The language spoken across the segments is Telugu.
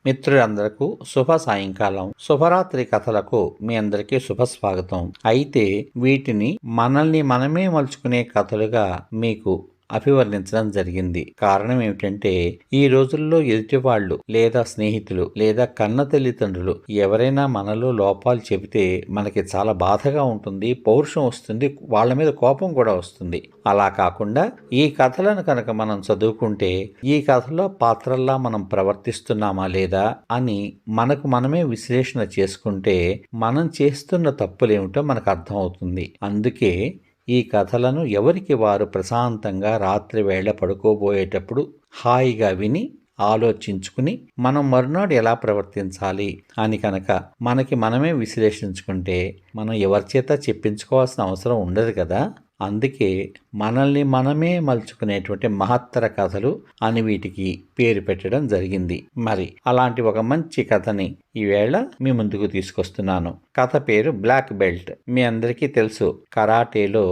మిత్రులందరకు శుభ సాయంకాలం. శుభరాత్రి కథలకు మీ అందరికీ శుభ స్వాగతం. అయితే వీటిని మనల్ని మనమే మలుచుకునే కథలుగా మీకు అభివర్ణించడం జరిగింది. కారణం ఏమిటంటే ఈ రోజుల్లో ఎదుటివాళ్లు లేదా స్నేహితులు లేదా కన్న తల్లిదండ్రులు ఎవరైనా మనలో లోపాలు చెబితే మనకి చాలా బాధగా ఉంటుంది, పౌరుషం వస్తుంది, వాళ్ళ మీద కోపం కూడా వస్తుంది. అలా కాకుండా ఈ కథలను కనుక మనం చదువుకుంటే ఈ కథలో పాత్రల్లా మనం ప్రవర్తిస్తున్నామా లేదా అని మనకు మనమే విశ్లేషణ చేసుకుంటే మనం చేస్తున్న తప్పులేమిటో మనకు అర్థమవుతుంది. అందుకే ఈ కథలను ఎవరికి వారు ప్రశాంతంగా రాత్రి వేళ పడుకోబోయేటప్పుడు హాయిగా విని ఆలోచించుకుని మనం మరునాడు ఎలా ప్రవర్తించాలి అని కనుక మనకి మనమే విశ్లేషించుకుంటే మనం ఎవరి చేత చెప్పించుకోవాల్సిన అవసరం ఉండదు కదా. అందుకే మనల్ని మనమే మలుచుకునేటువంటి మహత్తర కథలు అని వీటికి పేరు పెట్టడం జరిగింది. మరి అలాంటి ఒక మంచి కథని ఈవేళ మీ ముందుకు తీసుకొస్తున్నాను. కథ పేరు బ్లాక్ బెల్ట్. మీ అందరికీ తెలుసు, కరాటేలో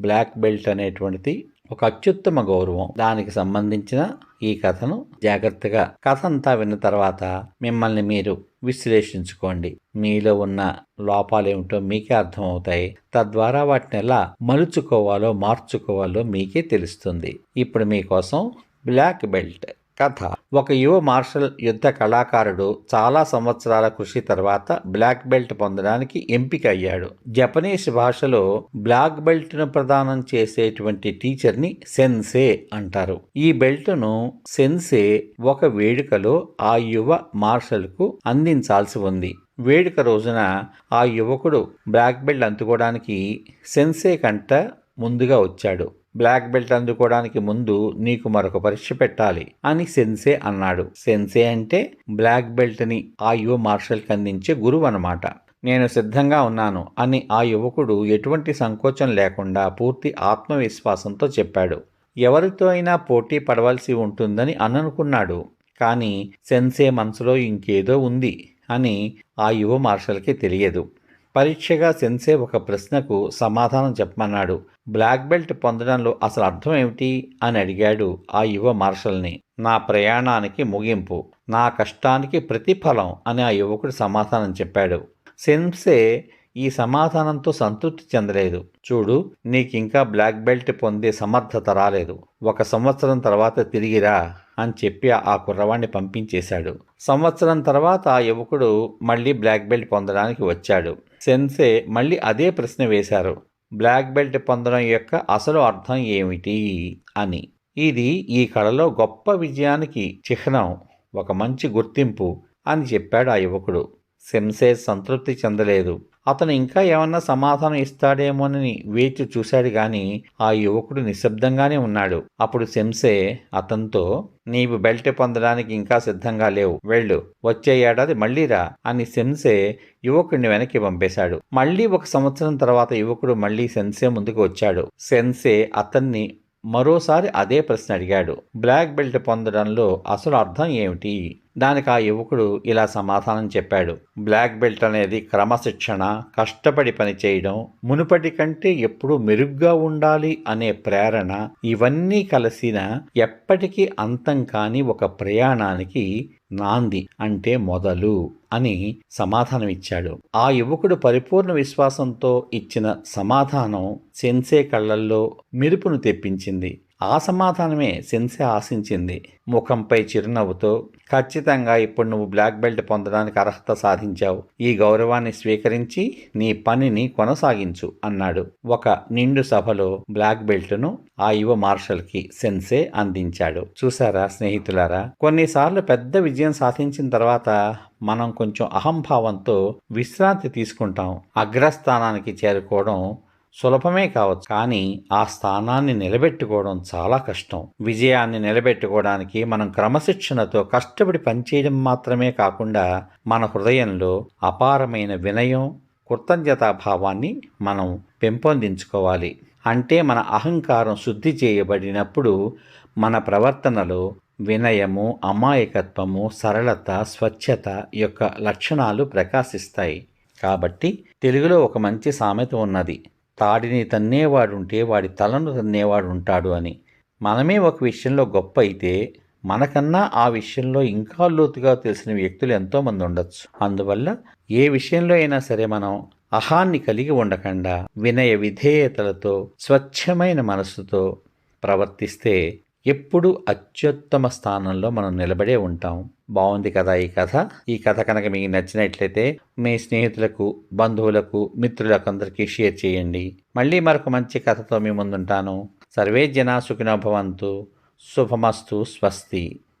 బ్లాక్ బెల్ట్ అనేటువంటిది ఒక అత్యుత్తమ గౌరవం. దానికి సంబంధించిన ఈ కథను జాగ్రత్తగా కథ అంతా విన్న తర్వాత మిమ్మల్ని మీరు విశ్లేషించుకోండి. మీలో ఉన్న లోపాలేమిటో మీకే అర్థమవుతాయి. తద్వారా వాటిని ఎలా మలుచుకోవాలో మార్చుకోవాలో మీకే తెలుస్తుంది. ఇప్పుడు మీకోసం బ్లాక్ బెల్ట్ కథ. ఒక యువ మార్షల్ యుద్ధ కళాకారుడు చాలా సంవత్సరాల కృషి తర్వాత బ్లాక్ బెల్ట్ పొందడానికి ఎంపిక అయ్యాడు. జపనీస్ భాషలో బ్లాక్ బెల్ట్ ను ప్రదానం చేసేటువంటి టీచర్ని సెన్సే అంటారు. ఈ బెల్ట్ను సెన్సే ఒక వేడుకలో ఆ యువ మార్షల్ కు అందించాల్సి ఉంది. వేడుక రోజున ఆ యువకుడు బ్లాక్ బెల్ట్ అందుకోవడానికి సెన్సే కంట ముందుగా వచ్చాడు. బ్లాక్ బెల్ట్ అందుకోవడానికి ముందు నీకు మరొక పరీక్ష పెట్టాలి అని సెన్సే అన్నాడు. సెన్సే అంటే బ్లాక్ బెల్ట్ ని ఆ యువ మార్షల్కి అందించే గురువు అన్నమాట. నేను సిద్ధంగా ఉన్నాను అని ఆ యువకుడు ఎటువంటి సంకోచం లేకుండా పూర్తి ఆత్మవిశ్వాసంతో చెప్పాడు. ఎవరితో అయినా పోటీ పడవలసి ఉంటుందని అనుకున్నాడు. కానీ సెన్సే మనసులో ఇంకేదో ఉంది అని ఆ యువ మార్షల్కి తెలియదు. పరీక్షగా సెన్సే ఒక ప్రశ్నకు సమాధానం చెప్పమన్నాడు. బ్లాక్ బెల్ట్ పొందడంలో అసలు అర్థం ఏమిటి అని అడిగాడు ఆ యువ మార్షల్ని. నా ప్రయాణానికి ముగింపు, నా కష్టానికి ప్రతిఫలం అని ఆ యువకుడు సమాధానం చెప్పాడు. సెన్సే ఈ సమాధానంతో సంతృప్తి చెందలేదు. చూడు, నీకింకా బ్లాక్ బెల్ట్ పొందే సమర్థత రాలేదు. 1 సంవత్సరం తర్వాత తిరిగిరా అని చెప్పి ఆ కుర్రవాణ్ణి పంపించేశాడు. సంవత్సరం తర్వాత ఆ యువకుడు మళ్ళీ బ్లాక్ బెల్ట్ పొందడానికి వచ్చాడు. సెన్సే మళ్ళీ అదే ప్రశ్న వేశారు, బ్లాక్ బెల్ట్ పొందడం యొక్క అసలు అర్థం ఏమిటి అని. ఇది ఈ కళలో గొప్ప విజయానికి చిహ్నం, ఒక మంచి గుర్తింపు అని చెప్పాడు ఆ యువకుడు. సెన్సే సంతృప్తి చెందలేదు. అతను ఇంకా ఏమన్నా సమాధానం ఇస్తాడేమోనని వేచి చూశాడు గాని ఆ యువకుడు నిశ్శబ్దంగానే ఉన్నాడు. అప్పుడు సెన్సే అతనితో, నీవు బెల్ట్ పొందడానికి ఇంకా సిద్ధంగా లేవు, వెళ్ళు, వచ్చే ఏడాది మళ్ళీ రా అని సెన్సే యువకుడిని వెనక్కి పంపేశాడు. మళ్ళీ 1 సంవత్సరం తర్వాత యువకుడు మళ్ళీ సెన్సే ముందుకు వచ్చాడు. సెన్సే అతన్ని మరోసారి అదే ప్రశ్న అడిగాడు, బ్లాక్ బెల్ట్ పొందడంలో అసలు అర్థం ఏమిటి? దానికి ఆ యువకుడు ఇలా సమాధానం చెప్పాడు, బ్లాక్ బెల్ట్ అనేది క్రమశిక్షణ, కష్టపడి పనిచేయడం, మునుపటి కంటే ఎప్పుడూ మెరుగ్గా ఉండాలి అనే ప్రేరణ, ఇవన్నీ కలిసిన ఎప్పటికీ అంతం కాని ఒక ప్రయాణానికి నాంది, అంటే మొదలు అని సమాధానమిచ్చాడు. ఆ యువకుడు పరిపూర్ణ విశ్వాసంతో ఇచ్చిన సమాధానం సెన్సే కళ్ళల్లో మెరుపును తెప్పించింది. ఆ సమాధానమే సెన్సే ఆశించింది. ముఖంపై చిరునవ్వుతో, ఖచ్చితంగా ఇప్పుడు నువ్వు బ్లాక్ బెల్ట్ పొందడానికి అర్హత సాధించావు. ఈ గౌరవాన్ని స్వీకరించి నీ పనిని కొనసాగించు అన్నాడు. ఒక నిండు సభలో బ్లాక్ బెల్ట్ను ఆ యువ మార్షల్కి సెన్సే అందించాడు. చూసారా స్నేహితులారా, కొన్నిసార్లు పెద్ద విజయం సాధించిన తర్వాత మనం కొంచెం అహంభావంతో విశ్రాంతి తీసుకుంటాం. అగ్రస్థానానికి చేరుకోవడం సులభమే కావచ్చు, కానీ ఆ స్థానాన్ని నిలబెట్టుకోవడం చాలా కష్టం. విజయాన్ని నిలబెట్టుకోవడానికి మనం క్రమశిక్షణతో కష్టపడి పనిచేయడం మాత్రమే కాకుండా మన హృదయంలో అపారమైన వినయం, కృతజ్ఞతాభావాన్ని మనం పెంపొందించుకోవాలి. అంటే మన అహంకారం శుద్ధి చేయబడినప్పుడు మన ప్రవర్తనలో వినయము, అమాయకత్వము, సరళత, స్వచ్ఛత యొక్క లక్షణాలు ప్రకాశిస్తాయి. కాబట్టి తెలుగులో ఒక మంచి సామెత ఉన్నది, తాడిని తన్నేవాడుంటే వాడి తలను తన్నేవాడు ఉంటాడు అని. మనమే ఒక విషయంలో గొప్ప అయితే మనకన్నా ఆ విషయంలో ఇంకా లోతుగా తెలిసిన వ్యక్తులు ఎంతోమంది ఉండొచ్చు. అందువల్ల ఏ విషయంలో అయినా సరే మనం అహాన్ని కలిగి ఉండకుండా వినయ విధేయతలతో స్వచ్ఛమైన మనసుతో ప్రవర్తిస్తే ఎప్పుడు అత్యుత్తమ స్థానంలో మనం నిలబడే ఉంటాం. బాగుంది కదా ఈ కథ. ఈ కథ కనుక మీకు నచ్చినట్లయితే మీ స్నేహితులకు, బంధువులకు, మిత్రులకు అందరికీ షేర్ చేయండి. మళ్ళీ మరొక మంచి కథతో మీ ముందుంటాను. సర్వే జనా సుఖినో భవంతు. శుభమస్తు. స్వస్తి.